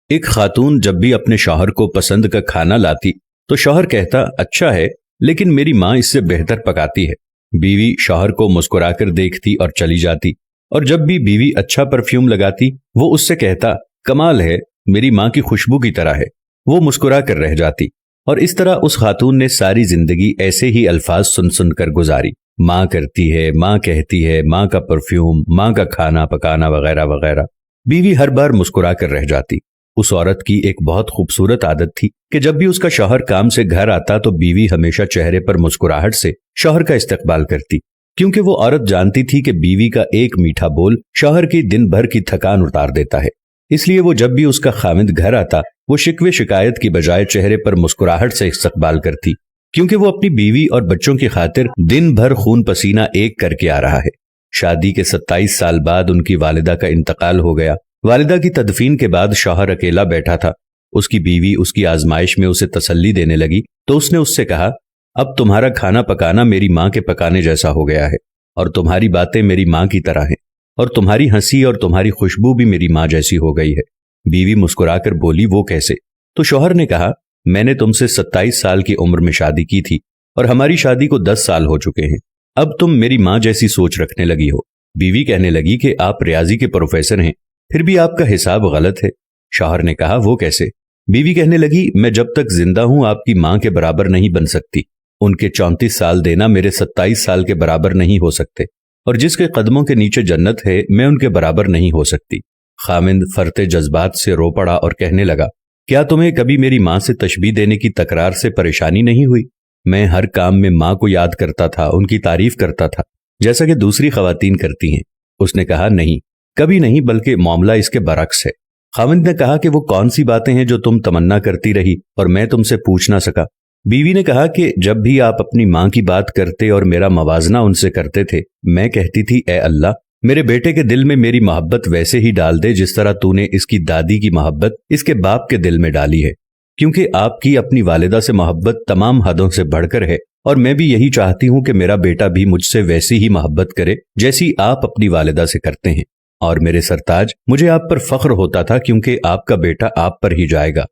ایک خاتون جب بھی اپنے شوہر کو پسند کا کھانا لاتی تو شوہر کہتا اچھا ہے لیکن میری ماں اس سے بہتر پکاتی ہے۔ بیوی شوہر کو مسکرا کر دیکھتی اور چلی جاتی، اور جب بھی بیوی اچھا پرفیوم لگاتی وہ اس سے کہتا کمال ہے، میری ماں کی خوشبو کی طرح ہے۔ وہ مسکرا کر رہ جاتی، اور اس طرح اس خاتون نے ساری زندگی ایسے ہی الفاظ سن سن کر گزاری، ماں کرتی ہے، ماں کہتی ہے، ماں کا پرفیوم، ماں کا کھانا پکانا وغیرہ وغیرہ۔ بیوی ہر بار مسکرا کر رہ جاتی۔ اس عورت کی ایک بہت خوبصورت عادت تھی کہ جب بھی اس کا شوہر کام سے گھر آتا تو بیوی ہمیشہ چہرے پر مسکراہٹ سے شوہر کا استقبال کرتی، کیونکہ وہ عورت جانتی تھی کہ بیوی کا ایک میٹھا بول شوہر کی دن بھر کی تھکان اتار دیتا ہے۔ اس لیے وہ جب بھی اس کا خاوند گھر آتا وہ شکوے شکایت کی بجائے چہرے پر مسکراہٹ سے استقبال کرتی، کیونکہ وہ اپنی بیوی اور بچوں کی خاطر دن بھر خون پسینہ ایک کر کے آ رہا ہے۔ شادی کے 27 سال بعد ان کی والدہ کا انتقال ہو گیا۔ والدہ کی تدفین کے بعد شوہر اکیلا بیٹھا تھا۔ اس کی بیوی اس کی آزمائش میں اسے تسلی دینے لگی تو اس نے اس سے کہا اب تمہارا کھانا پکانا میری ماں کے پکانے جیسا ہو گیا ہے، اور تمہاری باتیں میری ماں کی طرح ہیں، اور تمہاری ہنسی اور تمہاری خوشبو بھی میری ماں جیسی ہو گئی ہے۔ بیوی مسکرا کر بولی وہ کیسے؟ تو شوہر نے کہا میں نے تم سے 27 سال کی عمر میں شادی کی تھی اور ہماری شادی کو 10 سال ہو چکے ہیں، اب تم میری ماں جیسی سوچ رکھنے لگی ہو۔ بیوی کہنے لگی کہ آپ ریاضی کے پروفیسر ہیں، پھر بھی آپ کا حساب غلط ہے۔ شوہر نے کہا وہ کیسے؟ بیوی کہنے لگی میں جب تک زندہ ہوں آپ کی ماں کے برابر نہیں بن سکتی، ان کے 34 سال دینا میرے 27 سال کے برابر نہیں ہو سکتے، اور جس کے قدموں کے نیچے جنت ہے میں ان کے برابر نہیں ہو سکتی۔ خاوند فرتے جذبات سے رو پڑا اور کہنے لگا کیا تمہیں کبھی میری ماں سے تشبیہ دینے کی تکرار سے پریشانی نہیں ہوئی؟ میں ہر کام میں ماں کو یاد کرتا تھا، ان کی تعریف کرتا تھا جیسا کہ دوسری خواتین کرتی ہیں۔ اس نے کہا نہیں، کبھی نہیں، بلکہ معاملہ اس کے برعکس ہے۔ خاوند نے کہا کہ وہ کون سی باتیں ہیں جو تم تمنا کرتی رہی اور میں تم سے پوچھ نہ سکا؟ بیوی نے کہا کہ جب بھی آپ اپنی ماں کی بات کرتے اور میرا موازنہ ان سے کرتے تھے میں کہتی تھی اے اللہ میرے بیٹے کے دل میں میری محبت ویسے ہی ڈال دے جس طرح تو نے اس کی دادی کی محبت اس کے باپ کے دل میں ڈالی ہے، کیونکہ آپ کی اپنی والدہ سے محبت تمام حدوں سے بڑھ کر ہے، اور میں بھی یہی چاہتی ہوں کہ میرا بیٹا بھی مجھ سے ویسی ہی محبت کرے جیسی آپ اپنی والدہ سے کرتے ہیں۔ اور میرے سرتاج مجھے آپ پر فخر ہوتا تھا کیونکہ آپ کا بیٹا آپ پر ہی جائے گا۔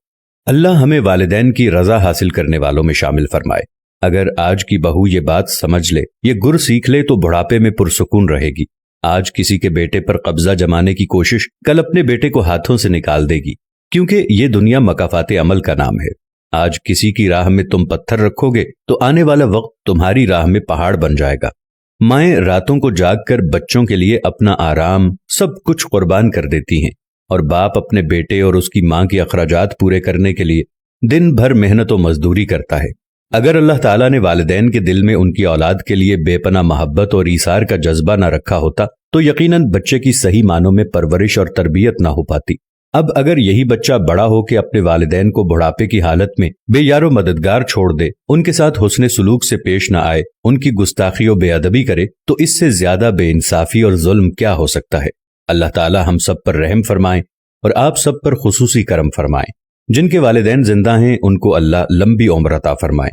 اللہ ہمیں والدین کی رضا حاصل کرنے والوں میں شامل فرمائے۔ اگر آج کی بہو یہ بات سمجھ لے، یہ گر سیکھ لے تو بڑھاپے میں پرسکون رہے گی۔ آج کسی کے بیٹے پر قبضہ جمانے کی کوشش کل اپنے بیٹے کو ہاتھوں سے نکال دے گی، کیونکہ یہ دنیا مکافات عمل کا نام ہے۔ آج کسی کی راہ میں تم پتھر رکھو گے تو آنے والا وقت تمہاری راہ میں پہاڑ بن جائے گا۔ مائیں راتوں کو جاگ کر بچوں کے لیے اپنا آرام سب کچھ قربان کر دیتی ہیں، اور باپ اپنے بیٹے اور اس کی ماں کے اخراجات پورے کرنے کے لیے دن بھر محنت و مزدوری کرتا ہے۔ اگر اللہ تعالیٰ نے والدین کے دل میں ان کی اولاد کے لیے بے پناہ محبت اور ایثار کا جذبہ نہ رکھا ہوتا تو یقیناً بچے کی صحیح معنوں میں پرورش اور تربیت نہ ہو پاتی۔ اب اگر یہی بچہ بڑا ہو کے اپنے والدین کو بڑھاپے کی حالت میں بے یار و مددگار چھوڑ دے، ان کے ساتھ حسن سلوک سے پیش نہ آئے، ان کی گستاخی و بے ادبی کرے، تو اس سے زیادہ بے انصافی اور ظلم کیا ہو سکتا ہے؟ اللہ تعالیٰ ہم سب پر رحم فرمائیں اور آپ سب پر خصوصی کرم فرمائیں۔ جن کے والدین زندہ ہیں ان کو اللہ لمبی عمر عطا فرمائے۔